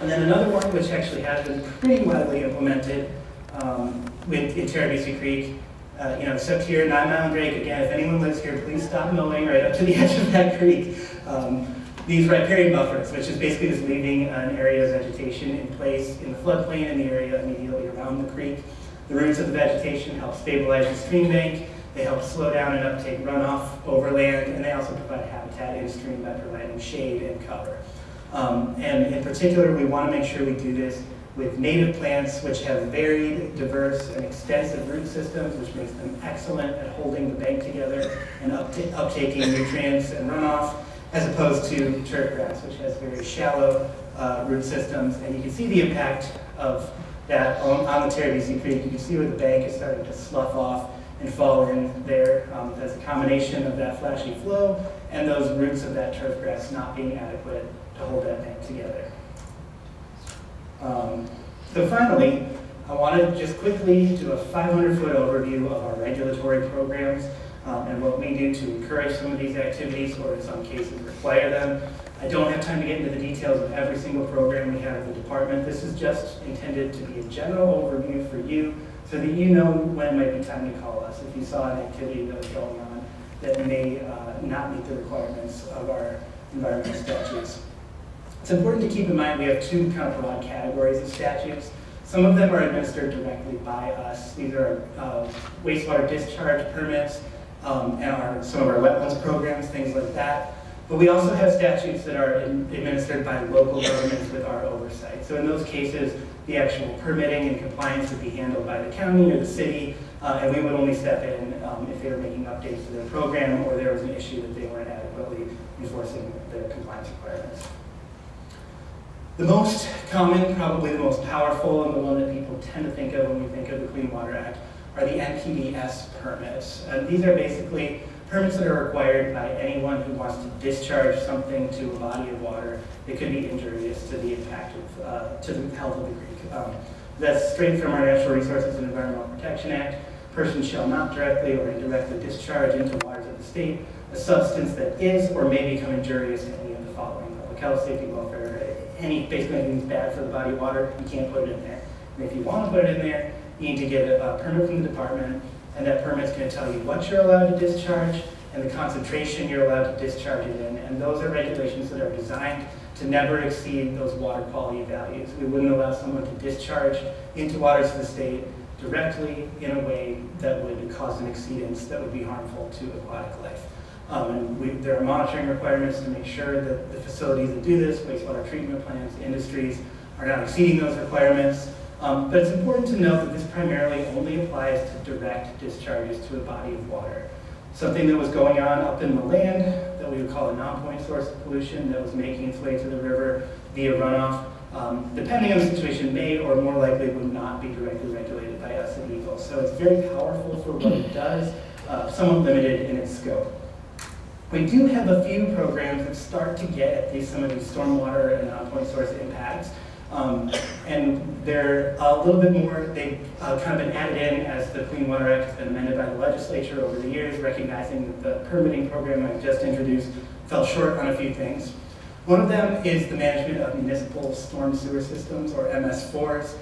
And then another one, which actually has been pretty widely implemented in Terabisi Creek, except here in 9 Mile and Drake. Again, if anyone lives here, please stop mowing right up to the edge of that creek. These riparian buffers, which is basically just leaving an area of vegetation in place in the floodplain in the area immediately around the creek. The roots of the vegetation help stabilize the stream bank. They help slow down and uptake runoff overland, and they also provide habitat in stream by providing shade and cover. And in particular, we want to make sure we do this with native plants which have varied, diverse, and extensive root systems, which makes them excellent at holding the bank together and uptaking nutrients and runoff, as opposed to turf grass, which has very shallow root systems. And you can see the impact of that on the Terabisi Creek. You can see where the bank is starting to slough off and fall in there. That's a combination of that flashy flow and those roots of that turf grass not being adequate to hold that bank together. So finally, I want to just quickly do a 500-foot overview of our regulatory programs and what we do to encourage some of these activities, or in some cases require them. I don't have time to get into the details of every single program we have at the department. This is just intended to be a general overview for you so that you know when it might be time to call us if you saw an activity that was going on that may not meet the requirements of our environmental statutes. It's important to keep in mind we have two kind of broad categories of statutes. Some of them are administered directly by us. These are wastewater discharge permits and some of our wetlands programs, things like that. But we also have statutes that are administered by local governments with our oversight. So in those cases, the actual permitting and compliance would be handled by the county or the city, and we would only step in if they were making updates to their program or there was an issue that they weren't adequately enforcing their compliance requirements. The most common, probably the most powerful, and the one that people tend to think of when we think of the Clean Water Act are the NPDES permits. These are basically permits that are required by anyone who wants to discharge something to a body of water that could be injurious to the impact of, to the health of the creek. That's straight from our Natural Resources and Environmental Protection Act. Persons shall not directly or indirectly discharge into waters of the state a substance that is or may become injurious to any of the following: public health, safety, welfare, basically anything that's bad for the body of water, you can't put it in there. And if you want to put it in there, you need to get a permit from the department, and that permit's going to tell you what you're allowed to discharge and the concentration you're allowed to discharge it in. And those are regulations that are designed to never exceed those water quality values. We wouldn't allow someone to discharge into waters of the state directly in a way that would cause an exceedance that would be harmful to aquatic life. There are monitoring requirements to make sure that the facilities that do this, wastewater treatment plants, industries, are not exceeding those requirements. But it's important to note that this primarily only applies to direct discharges to a body of water. Something that was going on up in the land that we would call a non-point source of pollution that was making its way to the river via runoff, depending on the situation, may or more likely would not be directly regulated by us at Egle. So it's very powerful for what it does, somewhat limited in its scope. We do have a few programs that start to get at least some of these stormwater and non-point source impacts. And they're a little bit more, they've kind of been added in as the Clean Water Act has been amended by the legislature over the years, recognizing that the permitting program I just introduced fell short on a few things. One of them is the management of municipal storm sewer systems, or MS4s.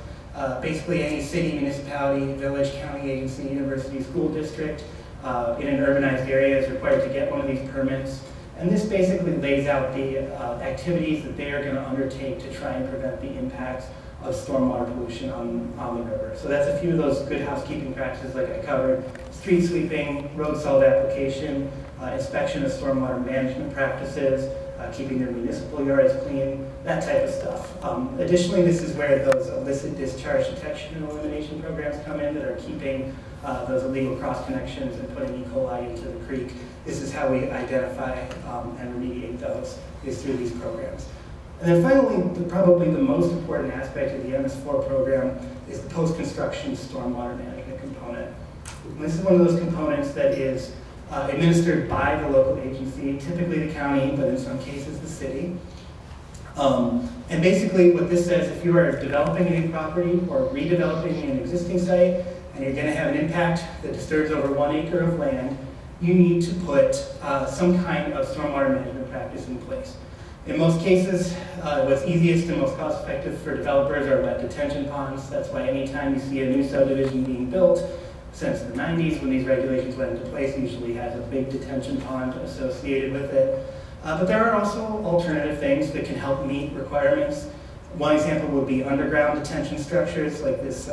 Basically any city, municipality, village, county agency, university, school district in an urbanized area is required to get one of these permits. And this basically lays out the activities that they are going to undertake to try and prevent the impacts of stormwater pollution on the river. So that's a few of those good housekeeping practices like I covered: street sweeping, road salt application, inspection of stormwater management practices, keeping their municipal yards clean, that type of stuff. Additionally, this is where those illicit discharge detection and elimination programs come in that are keeping those illegal cross connections and putting E. coli into the creek. This is how we identify and remediate those, is through these programs. And then finally, probably the most important aspect of the MS4 program is the post-construction stormwater management component. And this is one of those components that is administered by the local agency, typically the county, but in some cases the city. And basically what this says, if you are developing a new property or redeveloping an existing site, and you're going to have an impact that disturbs over 1 acre of land, you need to put some kind of stormwater management practice in place. In most cases, what's easiest and most cost-effective for developers are wet detention ponds. That's why anytime you see a new subdivision being built, since the 90s when these regulations went into place, usually has a big detention pond associated with it. But there are also alternative things that can help meet requirements. One example would be underground detention structures, like this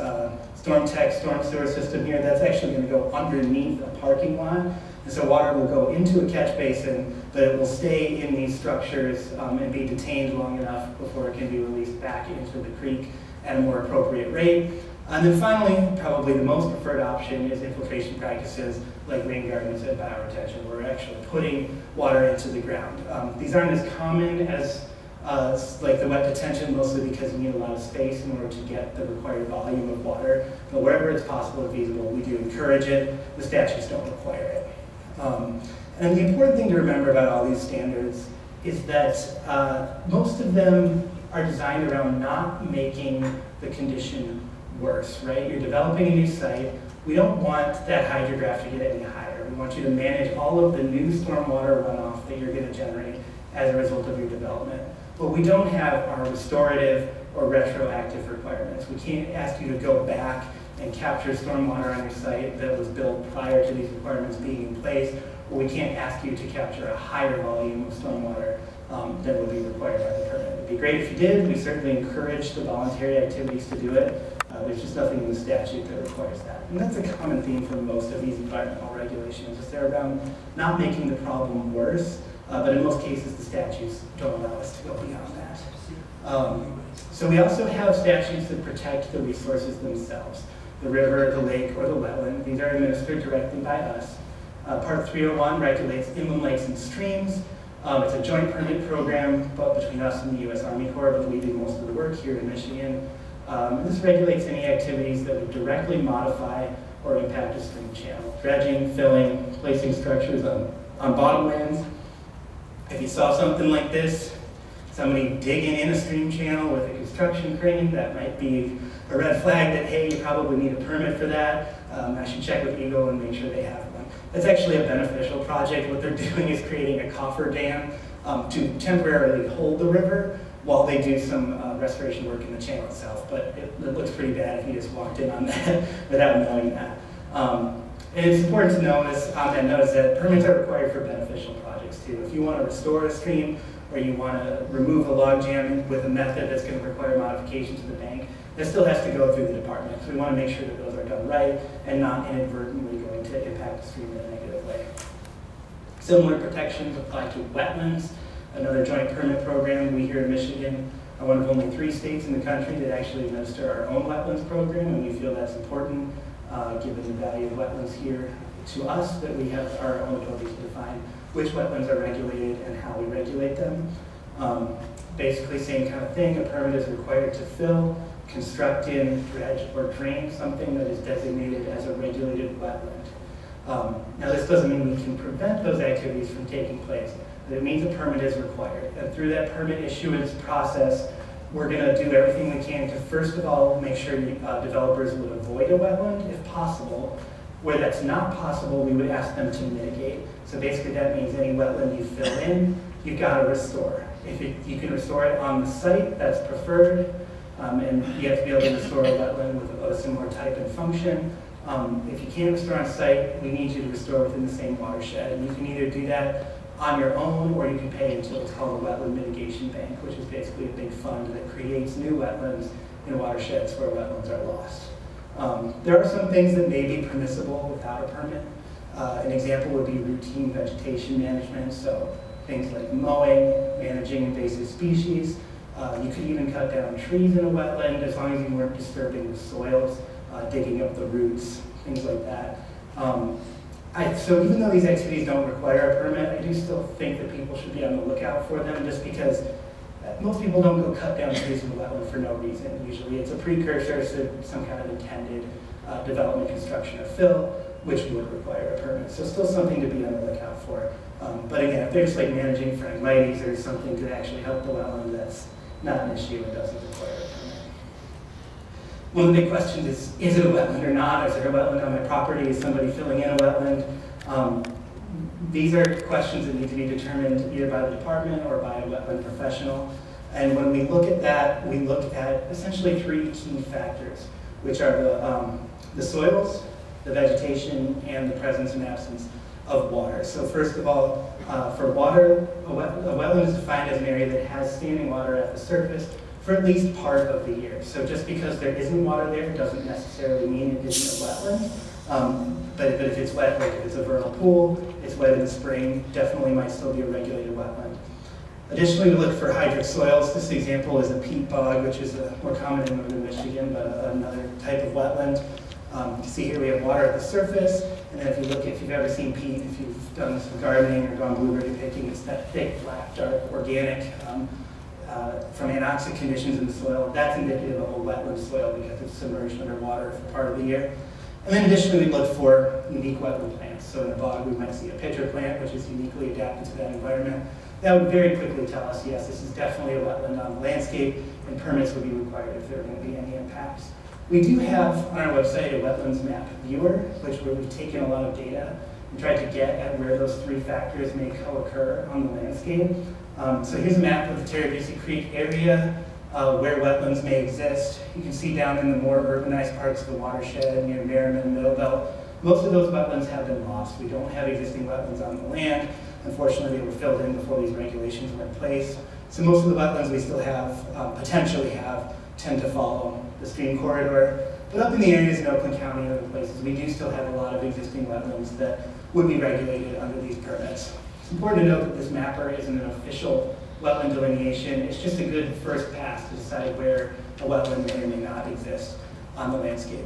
storm sewer system here. That's actually going to go underneath a parking lot. And so water will go into a catch basin, but it will stay in these structures and be detained long enough before it can be released back into the creek at a more appropriate rate. And then finally, probably the most preferred option is infiltration practices like rain gardens and bioretention, where we're actually putting water into the ground. These aren't as common as like the wet detention, mostly because you need a lot of space in order to get the required volume of water. But wherever it's possible and feasible, we do encourage it. The statutes don't require it. And the important thing to remember about all these standards is that most of them are designed around not making the condition worse, right? You're developing a new site. We don't want that hydrograph to get any higher. We want you to manage all of the new stormwater runoff that you're going to generate as a result of your development. What we don't have are restorative or retroactive requirements. We can't ask you to go back and capture stormwater on your site that was built prior to these requirements being in place, or we can't ask you to capture a higher volume of stormwater than would be required by the permit. It'd be great if you did. We certainly encourage the voluntary activities to do it. There's just nothing in the statute that requires that. And that's a common theme for most of these environmental regulations, is they're around not making the problem worse, but in most cases the statutes don't allow us to go beyond that. So we also have statutes that protect the resources themselves, the river, the lake, or the wetland. These are administered directly by us. Part 301 regulates inland lakes and streams. It's a joint permit program between us and the U.S. Army Corps, but we do most of the work here in Michigan. This regulates any activities that would directly modify or impact a stream channel. Dredging, filling, placing structures on bottomlands. If you saw something like this, somebody digging in a stream channel with a construction crane, that might be a red flag that, hey, you probably need a permit for that. I should check with Egle and make sure they have one. It's actually a beneficial project. What they're doing is creating a coffer dam to temporarily hold the river while they do some restoration work in the channel itself. But it looks pretty bad if you just walked in on that without knowing that. And it's important to notice that permits are required for beneficial projects too. If you want to restore a stream or you want to remove a log jam with a method that's going to require modification to the bank, that still has to go through the department. So we want to make sure that those are done right and not inadvertently going to impact the stream in a negative way. Similar protections apply to wetlands. Another joint permit program. We here in Michigan are one of only 3 states in the country that actually administer our own wetlands program, and we feel that's important given the value of wetlands here to us, that we have our own ability to define which wetlands are regulated and how we regulate them. Basically, same kind of thing. A permit is required to fill, construct in, dredge, or drain something that is designated as a regulated wetland. Now, this doesn't mean we can prevent those activities from taking place, but it means a permit is required. And through that permit issuance process, we're going to do everything we can to, first of all, make sure developers would avoid a wetland if possible. Where that's not possible, we would ask them to mitigate. So basically that means any wetland you fill in, you've got to restore. If you can restore it on the site, that's preferred. And you have to be able to restore a wetland with a similar type and function. If you can't restore on site, we need you to restore within the same watershed. And you can either do that on your own, or you can pay into what's called a wetland mitigation bank, which is basically a big fund that creates new wetlands in watersheds where wetlands are lost. There are some things that may be permissible without a permit. An example would be routine vegetation management, so things like mowing, managing invasive species. You could even cut down trees in a wetland as long as you weren't disturbing the soils, digging up the roots, things like that. So even though these activities don't require a permit, I do still think that people should be on the lookout for them, just because most people don't go cut down trees in the wetland for no reason. Usually it's a precursor to some kind of intended development, construction, or fill, which would require a permit. So still something to be on the lookout for. But again, if they're just like managing phragmites or something to actually help the wetland, that's not an issue and doesn't require a permit. One of the big questions is it a wetland or not? Is there a wetland on my property? Is somebody filling in a wetland? These are questions that need to be determined either by the department or by a wetland professional. And when we look at that, we look at essentially three key factors, which are the soils, the vegetation, and the presence and absence of water. So first of all, for water, a wetland is defined as an area that has standing water at the surface for at least part of the year. So just because there isn't water there doesn't necessarily mean it isn't a wetland. But if it's wet, like if it's a vernal pool, it's wet in the spring, definitely might still be a regulated wetland. Additionally, we look for hydric soils. This example is a peat bog, which is more common in northern Michigan, but another type of wetland. You can see here we have water at the surface, and then if you've ever seen peat, if you've done some gardening or gone blueberry picking, it's that thick, black, dark, organic, from anoxic conditions in the soil. That's indicative of a wetland soil because it's submerged underwater for part of the year. And then additionally, we look for unique wetland plants. So in a bog, we might see a pitcher plant, which is uniquely adapted to that environment. That would very quickly tell us, yes, this is definitely a wetland on the landscape, and permits would be required if there are going to be any impacts. We do have on our website a wetlands map viewer, where we've taken a lot of data and tried to get at where those three factors may co-occur on the landscape. So here's a map of the Terrabusi Creek area, where wetlands may exist. You can see down in the more urbanized parts of the watershed near Merriman and Middlebelt, most of those wetlands have been lost. We don't have existing wetlands on the land. Unfortunately, they were filled in before these regulations were in place. So most of the wetlands we still have, potentially have, tend to follow the stream corridor. But up in the areas in Oakland County and other places, we do still have a lot of existing wetlands that would be regulated under these permits. It's important to note that this mapper isn't an official wetland delineation. It's just a good first pass to decide where a wetland may or may not exist on the landscape.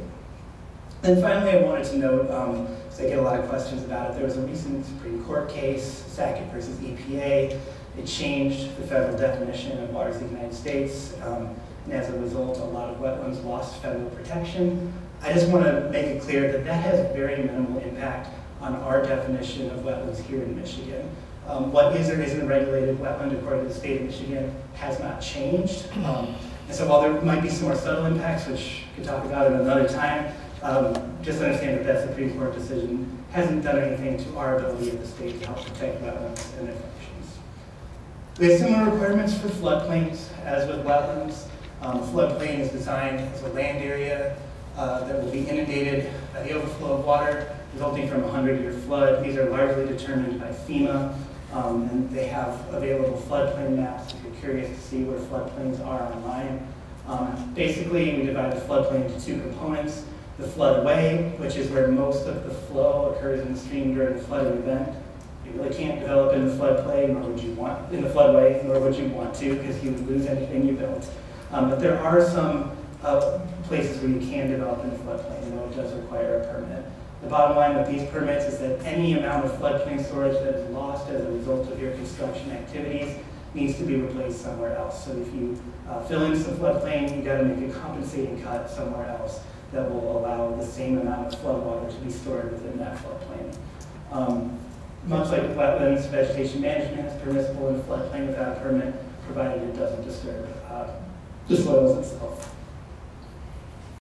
And finally, I wanted to note, because I get a lot of questions about it, there was a recent Supreme Court case, Sackett versus EPA. It changed the federal definition of waters of the United States, and as a result, a lot of wetlands lost federal protection. I just want to make it clear that that has very minimal impact on our definition of wetlands here in Michigan. What is or isn't a regulated wetland according to the state of Michigan has not changed. And so while there might be some more subtle impacts, which we could talk about at another time, just understand that that Supreme Court decision hasn't done anything to our ability of the state to help protect wetlands and their functions. We have similar requirements for floodplains as with wetlands. Floodplain is designed as a land area that will be inundated by the overflow of water resulting from a 100-year flood. These are largely determined by FEMA, and they have available floodplain maps if you're curious to see where floodplains are online. Basically, we divide the floodplain into two components. The floodway, which is where most of the flow occurs in the stream during the flooding event. You really can't develop in the floodway, nor would you want to, because you would lose anything you built. But there are some places where you can develop in the floodplain, though it does require a permit. The bottom line with these permits is that any amount of floodplain storage that is lost as a result of your construction activities needs to be replaced somewhere else. So if you fill in some floodplain, you've got to make a compensating cut somewhere else that will allow the same amount of floodwater to be stored within that floodplain. Much like with wetlands, vegetation management is permissible in a floodplain without a permit, provided it doesn't disturb the soils itself.